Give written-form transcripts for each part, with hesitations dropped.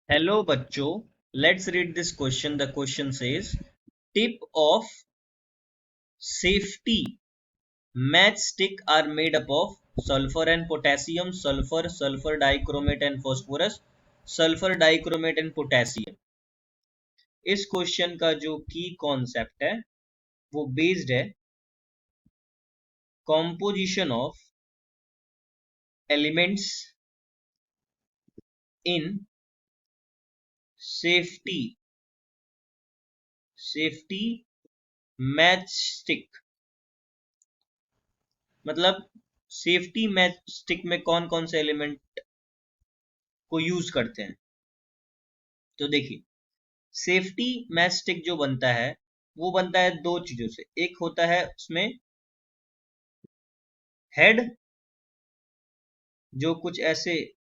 Hello बच्चों, let's read this question. The question says, tip of safety matchstick are made up of sulfur and potassium, sulfur dichromate and phosphorus, sulfur dichromate and potassium. इस question का जो की concept है वो based है composition of elements in safety matchstick. मतलब safety match stick में कौन कौन से एलिमेंट को यूज करते हैं। तो देखिए, सेफ्टी मैच स्टिक जो बनता है वो बनता है दो चीजों से। एक होता है उसमें हेड, जो कुछ ऐसे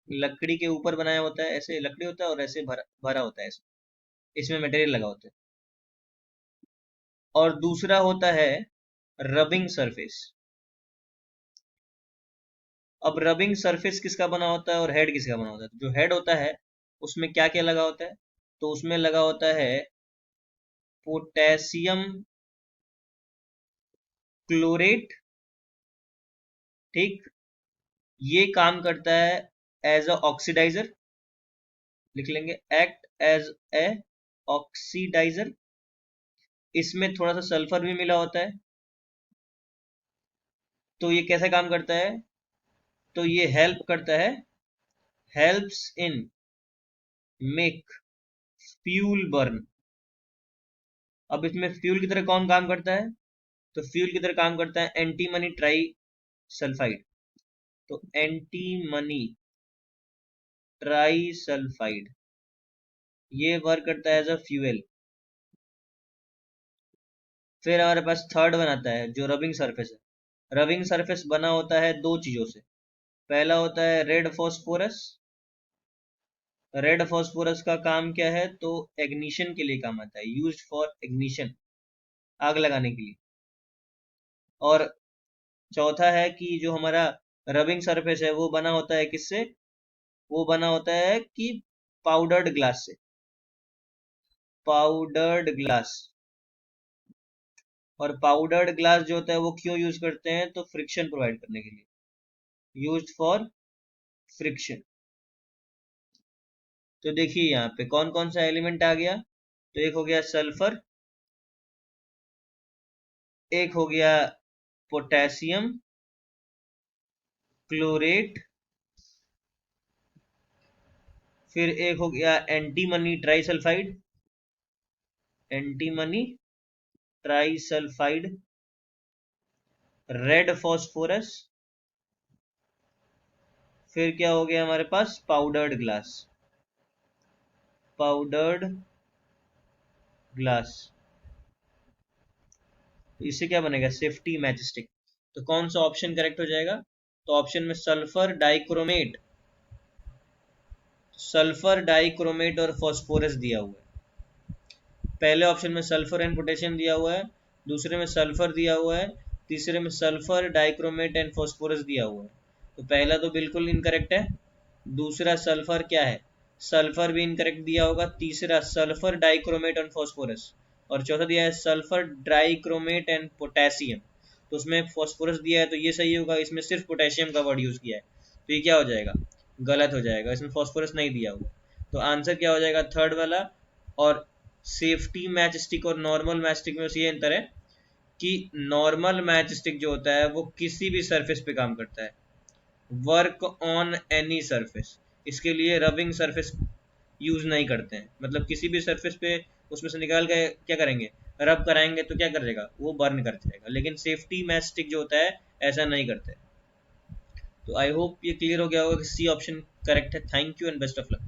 लकड़ी के ऊपर बनाया होता है, ऐसे लकड़ी होता है और ऐसे भरा होता है, इसमें मटेरियल लगा होता है। और दूसरा होता है रबिंग सरफेस। अब रबिंग सरफेस किसका बना होता है और हेड किसका बना होता है। तो जो हेड होता है उसमें क्या क्या लगा होता है, तो उसमें लगा होता है पोटेशियम क्लोरेट। ठीक, ये काम करता है एज अ ऑक्सीडाइजर, लिख लेंगे एक्ट एज ए ऑक्सीडाइजर। इसमें थोड़ा सा सल्फर भी मिला होता है। तो ये कैसे काम करता है, तो ये हेल्प करता है, helps in make fuel burn. अब इसमें फ्यूल की तरह कौन काम करता है, तो फ्यूल की तरह काम करता है एंटीमनी ट्राई सल्फाइड। तो एंटीमनी ट्राई सल्फाइड ये वर्क करता है एज अ फ्यूल। फिर हमारे पास थर्ड बनाता है जो रबिंग सरफेस है। रबिंग सरफेस बना होता है दो चीजों से। पहला होता है रेड फॉस्फोरस। रेड फॉस्फोरस का काम क्या है, तो एग्निशन के लिए काम आता है, यूज्ड फॉर एग्निशन, आग लगाने के लिए। और चौथा है कि जो हमारा रबिंग सरफेस है वो बना होता है किससे, वो बना होता है कि पाउडर्ड ग्लास से, पाउडर्ड ग्लास। और पाउडर्ड ग्लास जो होता है वो क्यों यूज करते हैं, तो फ्रिक्शन प्रोवाइड करने के लिए, यूज्ड फॉर फ्रिक्शन। तो देखिए यहाँ पे कौन कौन सा एलिमेंट आ गया, तो एक हो गया सल्फर, एक हो गया पोटेशियम क्लोरेट, फिर एक हो गया antimony trisulphide, antimony trisulphide, red phosphorus, फिर क्या हो गया हमारे पास पाउडर्ड ग्लास, पाउडर्ड ग्लास। तो इससे क्या बनेगा, सेफ्टी मैचस्टिक। तो कौन सा ऑप्शन करेक्ट हो जाएगा, तो ऑप्शन में सल्फर डाइक्रोमेट, सल्फर डाइक्रोमेट और फॉस्फोरस दिया हुआ है। पहले ऑप्शन में सल्फर एंड पोटेशियम दिया हुआ है, दूसरे में सल्फर दिया हुआ है, तीसरे में सल्फर डाइक्रोमेट एंड फॉस्फोरस दिया हुआ है। तो पहला तो बिल्कुल इनकरेक्ट है, दूसरा सल्फर क्या है, सल्फर भी इनकरेक्ट दिया होगा, तीसरा सल्फर डाइक्रोमेट एंड फॉस्फोरस, और चौथा दिया है सल्फर डाइक्रोमेट एंड पोटेशियम। तो उसमें फॉस्फोरस दिया है तो ये सही होगा, इसमें सिर्फ पोटेशियम का वर्ड यूज किया है, तो ये क्या हो जाएगा, गलत हो जाएगा, इसमें फॉस्फोरस नहीं दिया हुआ। तो आंसर क्या हो जाएगा, थर्ड वाला। और सेफ्टी मैच स्टिक और नॉर्मल मैच स्टिक में ये अंतर है कि नॉर्मल मैच स्टिक जो होता है वो किसी भी सरफेस पे काम करता है, वर्क ऑन एनी सरफेस। इसके लिए रबिंग सरफेस यूज नहीं करते हैं, मतलब किसी भी सरफेस पे उसमें से निकाल के क्या करेंगे, रब कराएंगे तो क्या करेगा, वो बर्न कर जाएगा। लेकिन सेफ्टी मैच स्टिक जो होता है ऐसा नहीं करते। तो आई होप ये क्लियर हो गया होगा कि सी ऑप्शन करेक्ट है। Thank you and best of luck.